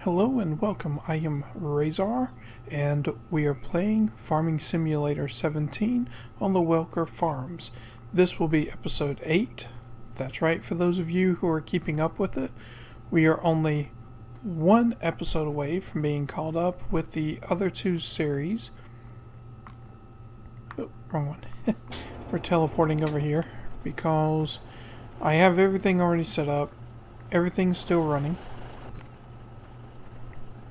Hello and welcome. I am Razor, and we are playing Farming Simulator 17 on the Welker farms. This will be episode 8. That's right, for those of you who are keeping up with it. We are only one episode away from being caught up with the other two series. Oh, wrong one. We're teleporting over here because I have everything already set up. Everything's still running.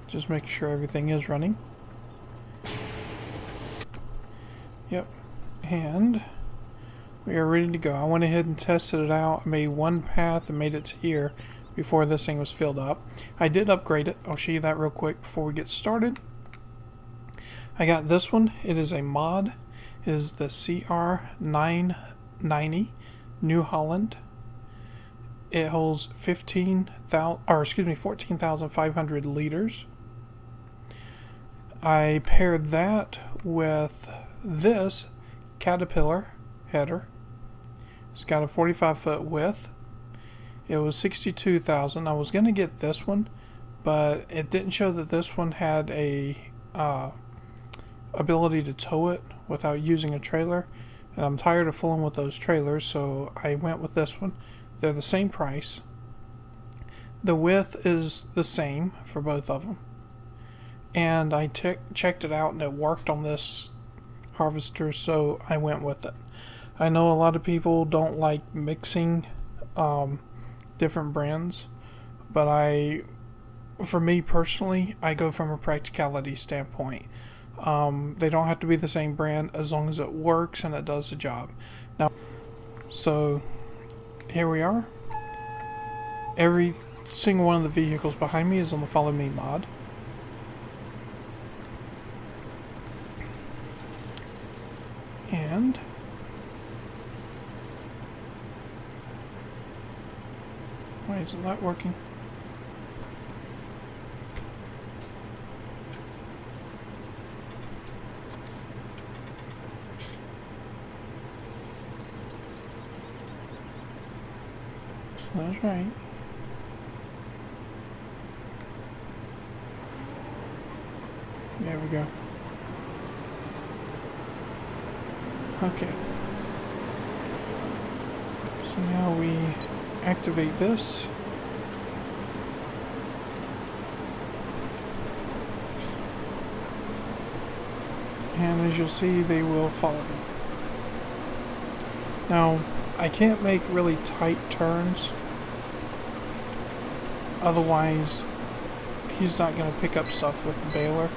Just making sure everything is running. Yep. And we are ready to go. I went ahead and tested it out. I made one path and made it to here before this thing was filled up. I did upgrade it. I'll show you that real quick before we get started. I got this one. It is a mod. It is the S01E08 New Holland. It holds 14,500 liters. I paired that with this Caterpillar header. It's got a 45-foot width. It was 62,000. I was going to get this one, but it didn't show that this one had a ability to tow it without using a trailer, and I'm tired of fooling with those trailers, so I went with this one. They're the same price. The width is the same for both of them. And I checked it out and it worked on this harvester, so I went with it. I know a lot of people don't like mixing different brands, but for me personally, I go from a practicality standpoint. They don't have to be the same brand as long as it works and it does the job. Now, so here we are. Every single one of the vehicles behind me is on the Follow Me mod. And why isn't that working? So that's right. There we go. Okay. So now we activate this. And as you'll see, they will follow me. Now, I can't make really tight turns. Otherwise, he's not going to pick up stuff with the baler.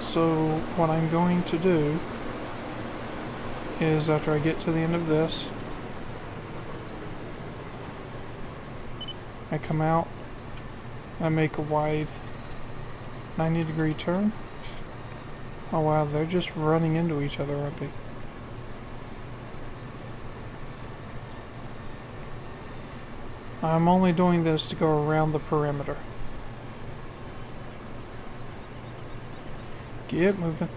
So what I'm going to do is, after I get to the end of this, I come out, I make a wide 90-degree turn. Oh wow, they're just running into each other, aren't they? I'm only doing this to go around the perimeter. Get moving.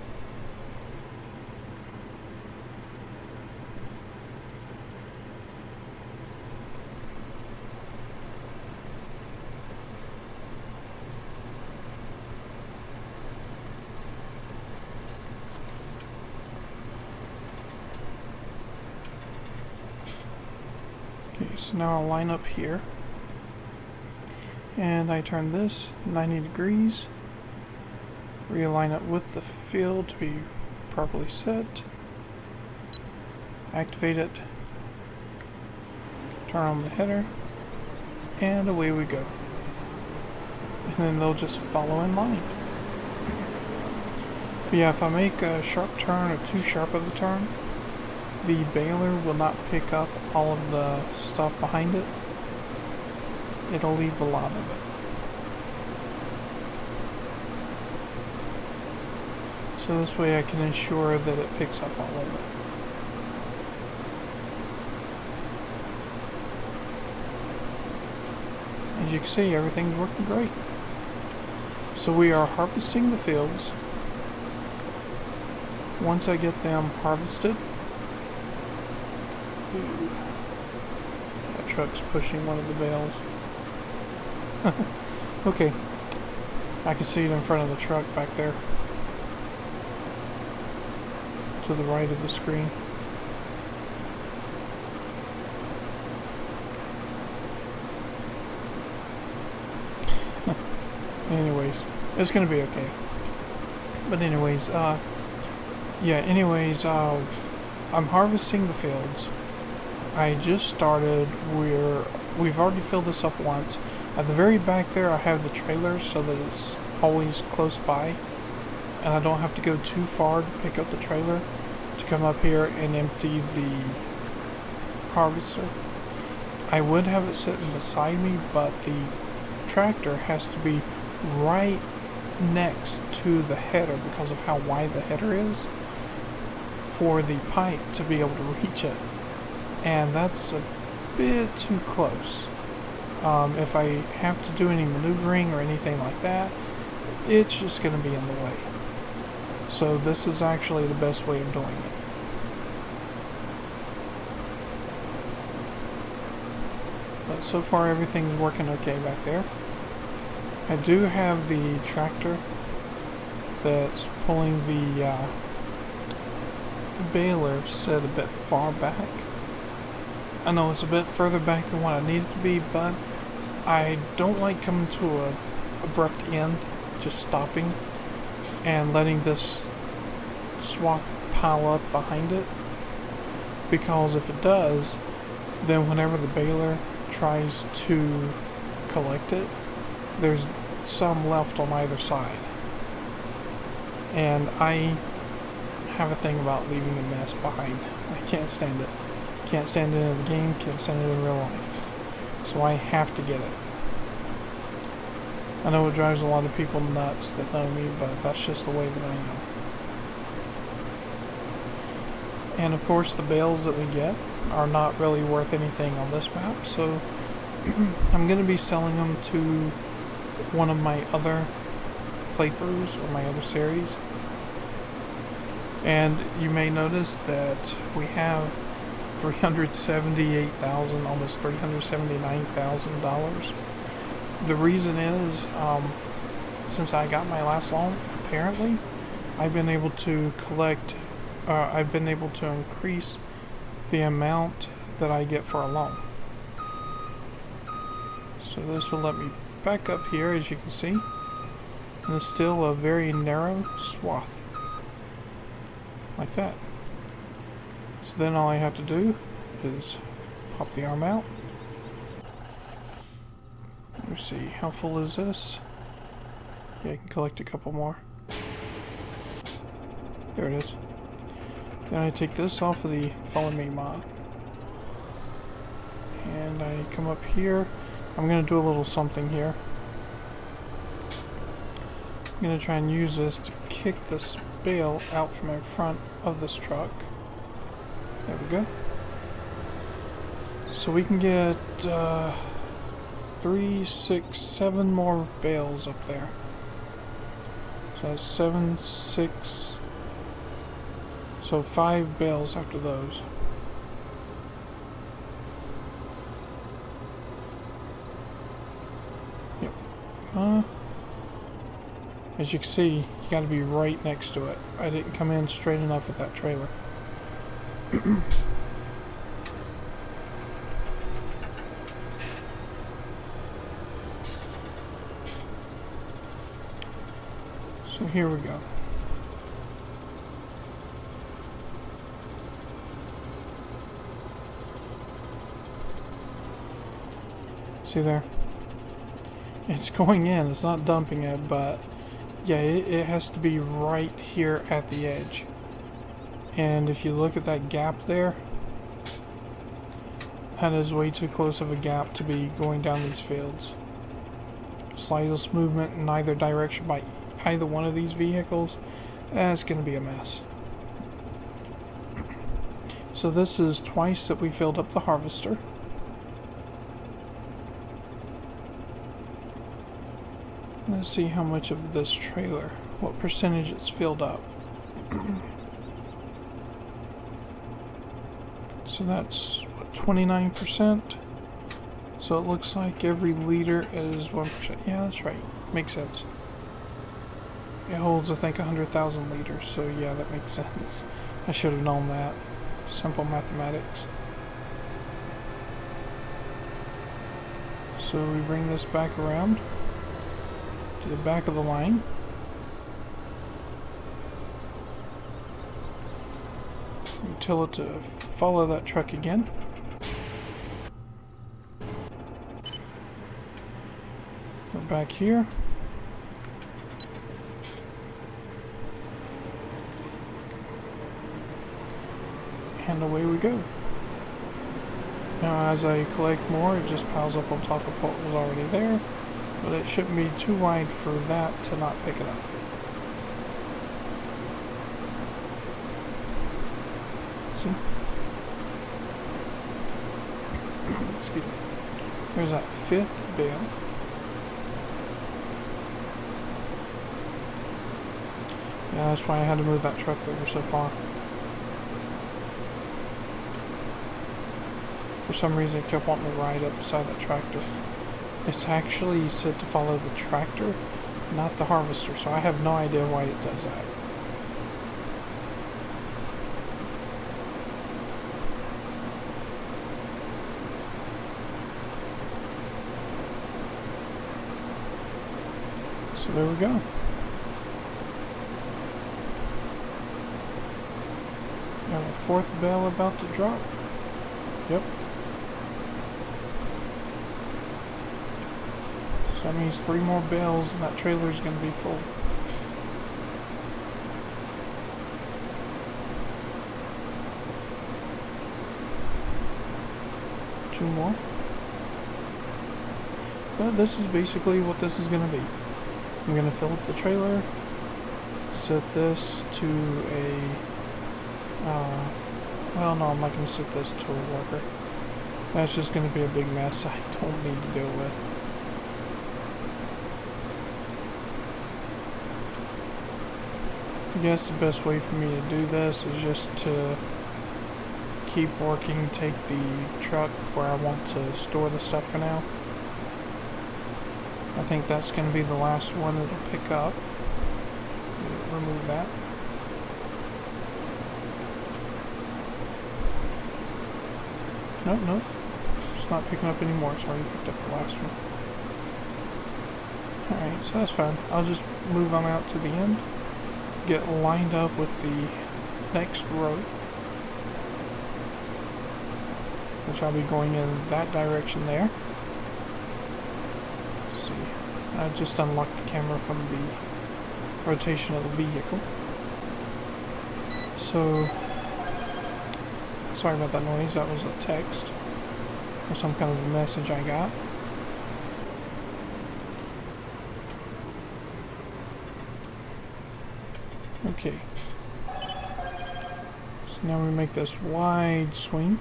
Okay, so now I'll line up here. And I turn this 90 degrees. Realign it with the field to be properly set. Activate it. Turn on the header. And away we go. And then they'll just follow in line. But yeah, if I make a sharp turn or too sharp of a turn, the baler will not pick up all of the stuff behind it. It'll leave a lot of it. So this way I can ensure that it picks up all of it. As you can see, everything's working great. So we are harvesting the fields. Once I get them harvested, that truck's pushing one of the bales. Okay, I can see it in front of the truck back there. To the right of the screen. Anyways, it's gonna be okay. But anyways, I'm harvesting the fields. I just started. We've already filled this up once. At the very back there, I have the trailers so that it's always close by, and I don't have to go too far to pick up the trailer to come up here and empty the harvester. I would have it sitting beside me, but the tractor has to be right next to the header because of how wide the header is for the pipe to be able to reach it, and that's a bit too close. If I have to do any maneuvering or anything like that, it's just going to be in the way. So this is actually the best way of doing it. But so far everything's working okay back there. I do have the tractor that's pulling the baler set a bit far back. I know it's a bit further back than what I need it to be, but I don't like coming to a abrupt end, just stopping and letting this swath pile up behind it, because if it does, then whenever the baler tries to collect it, there's some left on either side, and I have a thing about leaving a mess behind. I can't stand it. Can't stand it in the game, can't stand it in real life. So I have to get it. I know it drives a lot of people nuts that know me, but that's just the way that I am. And of course the bales that we get are not really worth anything on this map, so I'm going to be selling them to one of my other playthroughs or my other series. And you may notice that we have $378,000, almost $379,000. The reason is, since I got my last loan, apparently, I've been able to increase the amount that I get for a loan. So this will let me back up here, as you can see, and it's still a very narrow swath, like that. So then all I have to do is pop the arm out. Let me see, how full is this? Yeah, I can collect a couple more. There it is. Then I take this off of the Follow Me mod. And I come up here. I'm going to do a little something here. I'm going to try and use this to kick this bale out from in front of this truck. There we go. So we can get 3, 6, 7 more bales up there. So that's 7, 6. So 5 bales after those. Yep. As you can see, you gotta be right next to it. I didn't come in straight enough with that trailer. So here we go. See there? It's going in, it's not dumping it, but yeah, it has to be right here at the edge. And if you look at that gap there, that is way too close of a gap to be going down these fields. Slightest movement in either direction by either one of these vehicles, it's going to be a mess. So this is twice that we filled up the harvester. Let's see how much of this trailer, what percentage it's filled up. So that's what, 29%. So it looks like every liter is 1%. Yeah, that's right. Makes sense. It holds, I think, 100,000 liters. So yeah, that makes sense. I should have known that. Simple mathematics. So we bring this back around to the back of the line. We tell it to follow that truck again. We're back here. And away we go. Now as I collect more, it just piles up on top of what was already there, but it shouldn't be too wide for that to not pick it up. See? Excuse me. There's that 5th bale. Yeah, that's why I had to move that truck over so far. For some reason it kept wanting to ride up beside that tractor. It's actually set to follow the tractor, not the harvester, so I have no idea why it does that. So there we go. We have a 4th bale about to drop. Yep. So that means 3 more bales and that trailer is going to be full. Two more. But this is basically what this is going to be. I'm going to fill up the trailer, set this to a, well no, I'm not going to set this to a Welker. That's just going to be a big mess I don't need to deal with. I guess the best way for me to do this is just to keep working, take the truck where I want to store the stuff for now. I think that's going to be the last one it'll pick up. Remove that. Nope, it's not picking up anymore. It's already picked up the last one. Alright, so that's fine. I'll just move them out to the end. Get lined up with the next row, which I'll be going in that direction there. Let's see, I just unlocked the camera from the rotation of the vehicle. So, sorry about that noise, that was a text or some kind of a message I got. Okay, so now we make this wide swing.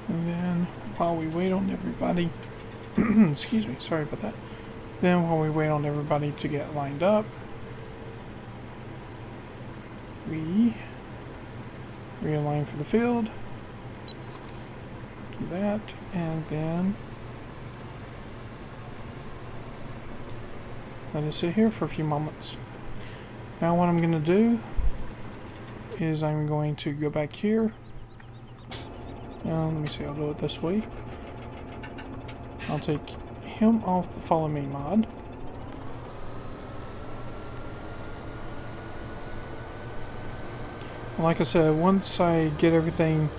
And then while we wait on everybody, excuse me, sorry about that. Then while we wait on everybody to get lined up, we realign for the field. Do that, and then let it sit here for a few moments. Now what I'm going to do is I'm going to go back here. Let me see, I'll do it this way. I'll take him off the follow me mod. Like I said, once I get everything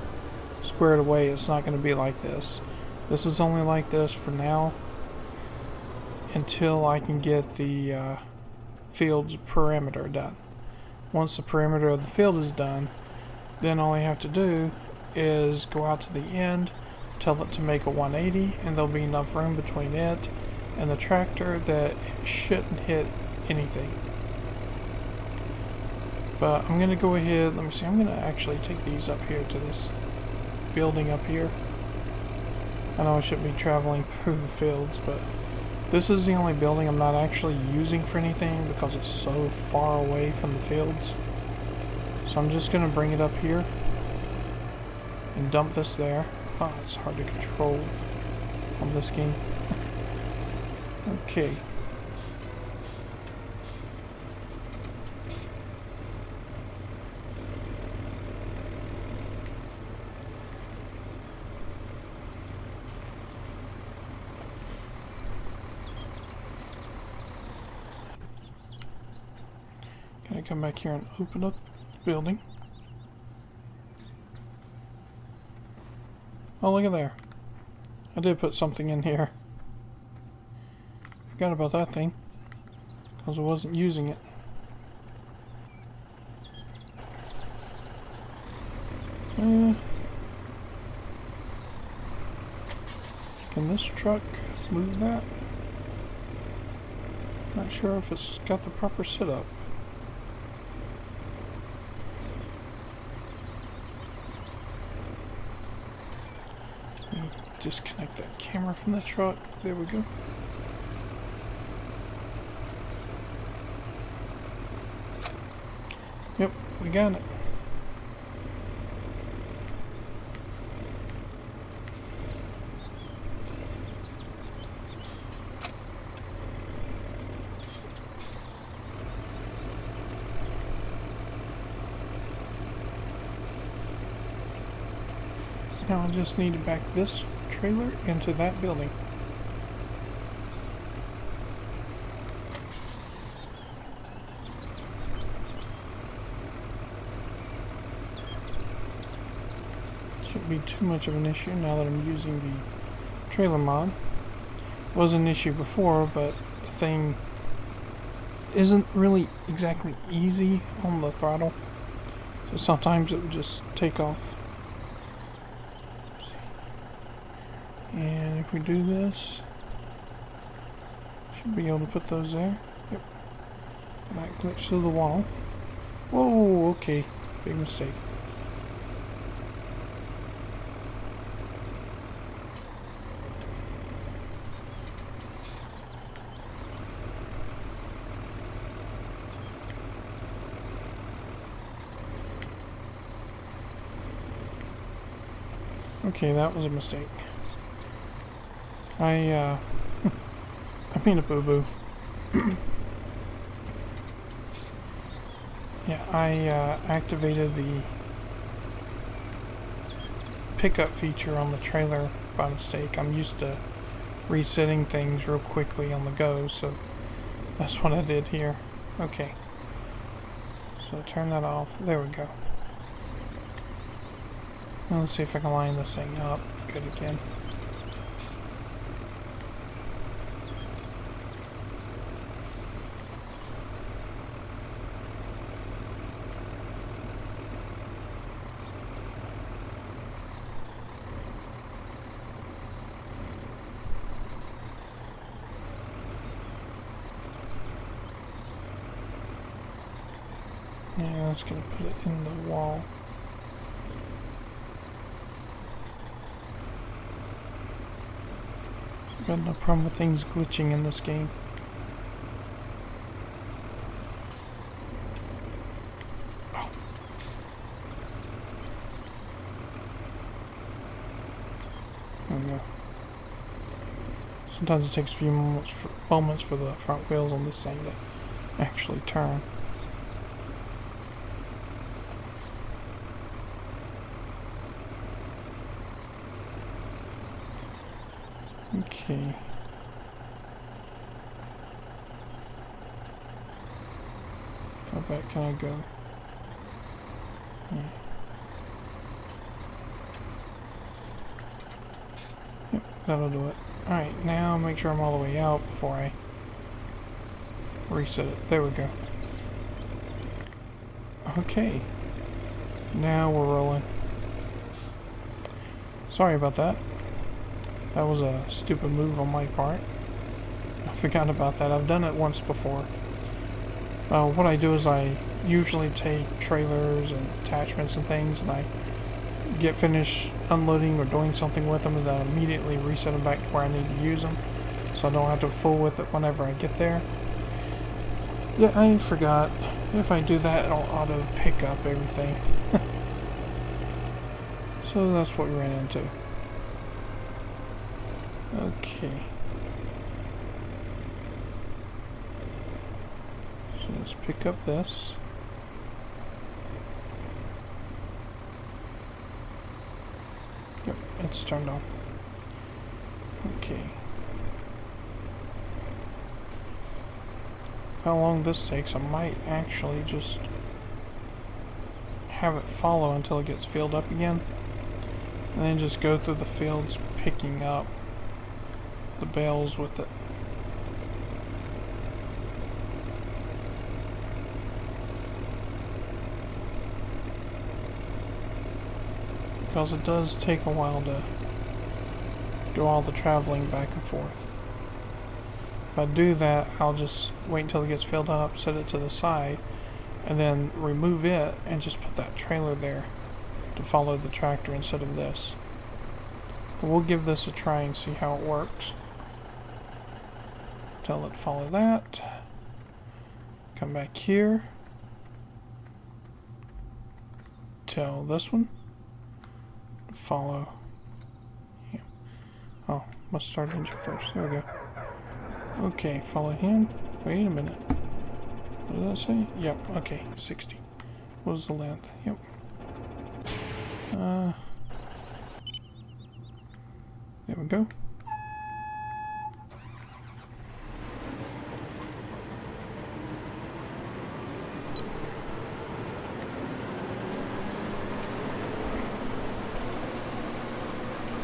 squared away, it's not going to be like this. This is only like this for now until I can get the field's perimeter done. Once the perimeter of the field is done, then all I have to do is go out to the end, tell it to make a 180, and there'll be enough room between it and the tractor that it shouldn't hit anything. But I'm going to go ahead, let me see, I'm going to actually take these up here to this building up here. I know I shouldn't be traveling through the fields, but this is the only building I'm not actually using for anything because it's so far away from the fields. So I'm just going to bring it up here and dump this there. Oh, it's hard to control on this game. Okay. Can I come back here and open up the building? Oh, look at there. I did put something in here. Forgot about that thing, because I wasn't using it. Can this truck move that? Not sure if it's got the proper setup. Disconnect that camera from the truck. There we go. Yep, we got it. Now I just need to back this trailer into that building. Shouldn't be too much of an issue now that I'm using the trailer mod. Was an issue before, but the thing isn't really exactly easy on the throttle, so sometimes it would just take off. And if we do this, should be able to put those there. Yep. Might glitch through the wall. Whoa, okay. Big mistake. Okay, that was a mistake. I mean a boo-boo. Yeah, I activated the pickup feature on the trailer by mistake. I'm used to resetting things real quickly on the go, so that's what I did here. Okay. So turn that off. There we go. Now let's see if I can line this thing up. Good again. Yeah, I was gonna put it in the wall. Got no problem with things glitching in this game. Oh. There we go. Sometimes it takes a few moments for the front wheels on this thing to actually turn. Okay. How back can I go? Yeah. Yep, that'll do it. Alright, now make sure I'm all the way out before I reset it. There we go. Okay. Now we're rolling. Sorry about that. That was a stupid move on my part. I forgot about that. I've done it once before. What I do is I usually take trailers and attachments and things, and I get finished unloading or doing something with them, and then immediately reset them back to where I need to use them, so I don't have to fool with it whenever I get there. Yeah, I forgot. If I do that, it'll auto pick up everything. So that's what we ran into. Okay. So let's pick up this. Yep, it's turned on. Okay. How long this takes, I might actually just have it follow until it gets filled up again, and then just go through the fields picking up the bales with it. Because it does take a while to do all the traveling back and forth. If I do that, I'll just wait until it gets filled up, set it to the side, and then remove it and just put that trailer there to follow the tractor instead of this. But we'll give this a try and see how it works. Tell it to follow that. Come back here. Tell this one to follow. Yeah. Oh, must start engine first. There we go. Okay, follow him. Wait a minute. What did that say? Yep, okay, 60. What was the length? Yep. There we go.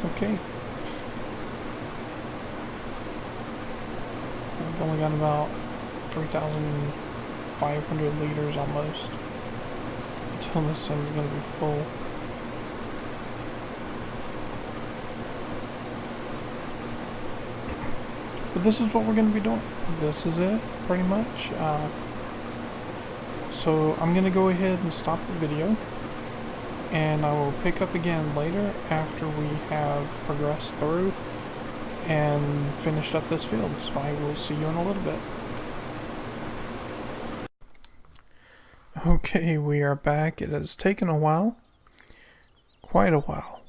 Okay. I've only got about 3,500 liters almost until this thing's going to be full. But this is what we're going to be doing. This is it, pretty much. So I'm going to go ahead and stop the video, and I will pick up again later after we have progressed through and finished up this field. So I will see you in a little bit. Okay, we are back. It has taken a while, quite a while,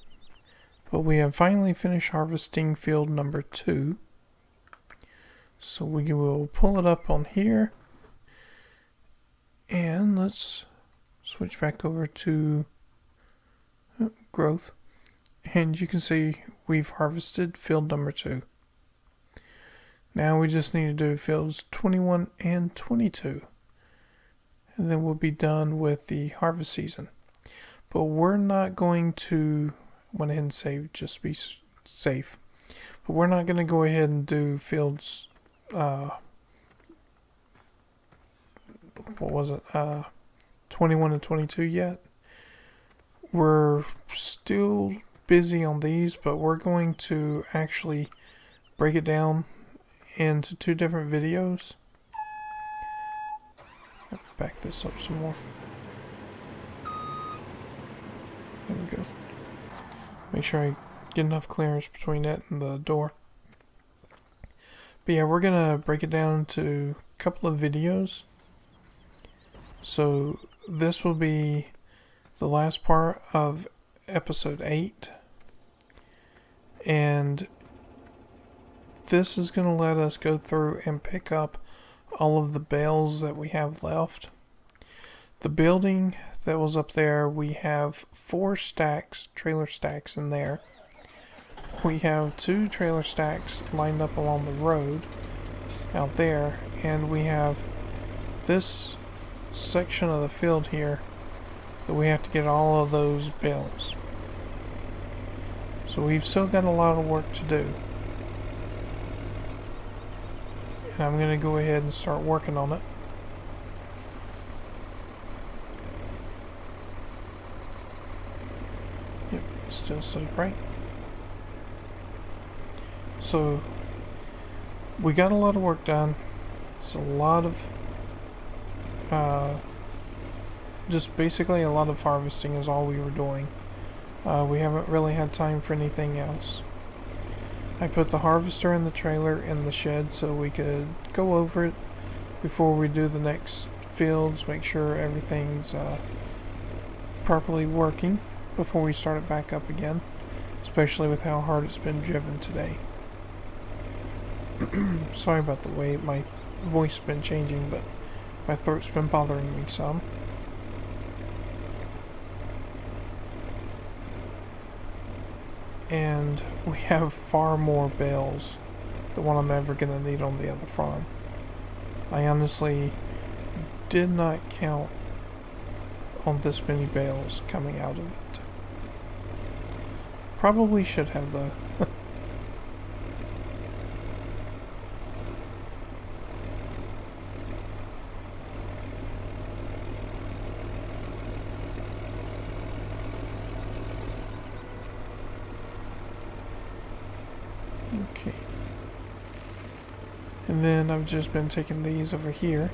but we have finally finished harvesting field number 2. So we will pull it up on here, and let's switch back over to growth, and you can see we've harvested field number 2. Now we just need to do fields 21 and 22, and then we'll be done with the harvest season. But we're not going to, went ahead and save, just be safe, but we're not going to go ahead and do fields what was it, 21 and 22 yet. We're still busy on these, but we're going to actually break it down into 2 different videos. Back this up some more. There we go. Make sure I get enough clearance between it and the door. But yeah, we're gonna break it down into a couple of videos. So this will be the last part of episode 8, and this is going to let us go through and pick up all of the bales that we have left. The building that was up there, we have 4 stacks, trailer stacks in there. We have 2 trailer stacks lined up along the road out there, and we have this section of the field here that we have to get all of those bales. So we've still got a lot of work to do, and I'm going to go ahead and start working on it. Yep, still set right. So we got a lot of work done. It's a lot of just basically a lot of harvesting is all we were doing. We haven't really had time for anything else. I put the harvester and the trailer in the shed so we could go over it before we do the next fields, make sure everything's properly working before we start it back up again, especially with how hard it's been driven today. Sorry about the way my voice has been changing, but my throat's been bothering me some. And we have far more bales than what I'm ever going to need on the other farm. I honestly did not count on this many bales coming out of it. Probably should have though. Okay. And then I've just been taking these over here.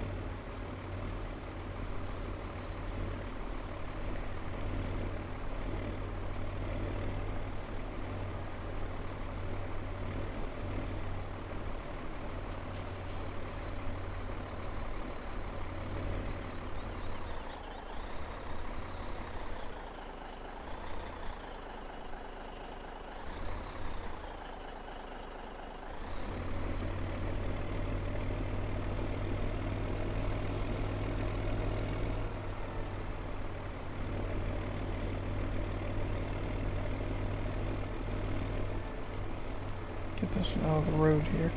Get this one out of the road here.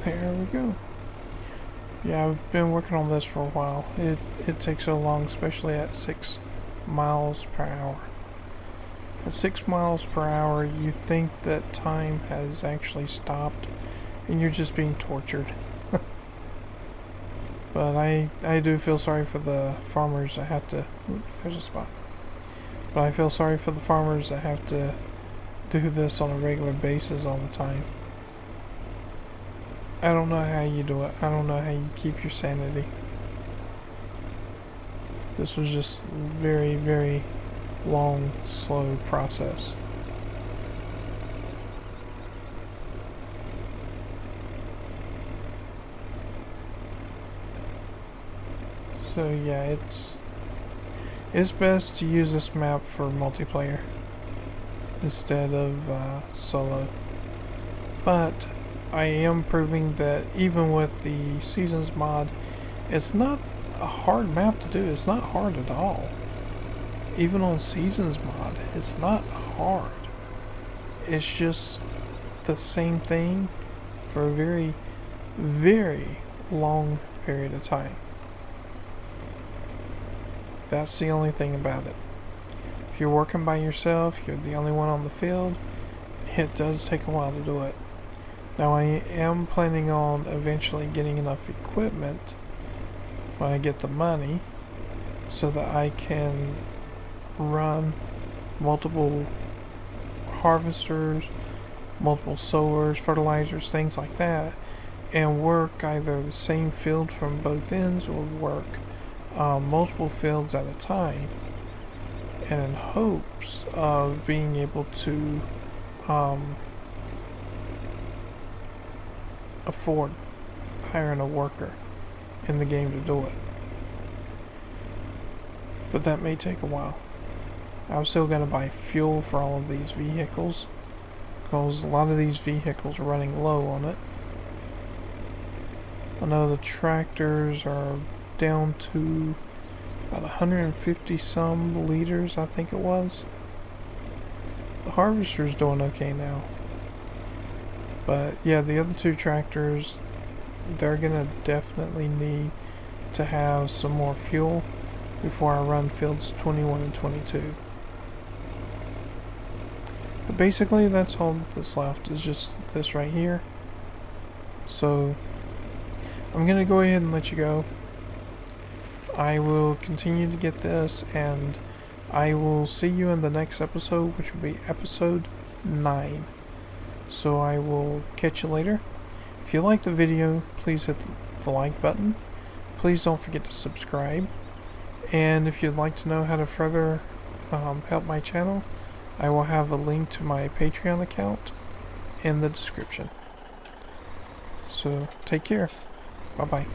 There we go. Yeah, I've been working on this for a while. It takes so long, especially at 6 miles per hour. At 6 miles per hour, you think that time has actually stopped, and you're just being tortured. But I do feel sorry for the farmers that have to... There's a spot. But I feel sorry for the farmers that have to do this on a regular basis all the time. I don't know how you do it. I don't know how you keep your sanity. This was just very, very long, slow process. So yeah, it's best to use this map for multiplayer instead of solo. But I am proving that even with the Seasons mod, it's not a hard map to do. It's not hard at all. Even on Seasons mod, it's not hard. It's just the same thing for a very, very long period of time. That's the only thing about it. If you're working by yourself, you're the only one on the field, it does take a while to do it. Now I am planning on eventually getting enough equipment when I get the money so that I can run multiple harvesters, multiple sowers, fertilizers, things like that, and work either the same field from both ends or work multiple fields at a time, and in hopes of being able to afford hiring a worker in the game to do it. But that may take a while. I'm still going to buy fuel for all of these vehicles, because a lot of these vehicles are running low on it. I know the tractors are down to about 150 some liters, I think it was. The harvester's doing okay now. But yeah, the other two tractors, they're gonna definitely need to have some more fuel before I run fields 21 and 22. But basically that's all that's left, is just this right here. So I'm gonna go ahead and let you go. I will continue to get this, and I will see you in the next episode, which will be episode 9. So I will catch you later. If you like the video, please hit the like button. Please don't forget to subscribe. And if you'd like to know how to further help my channel, I will have a link to my Patreon account in the description. So take care. Bye bye.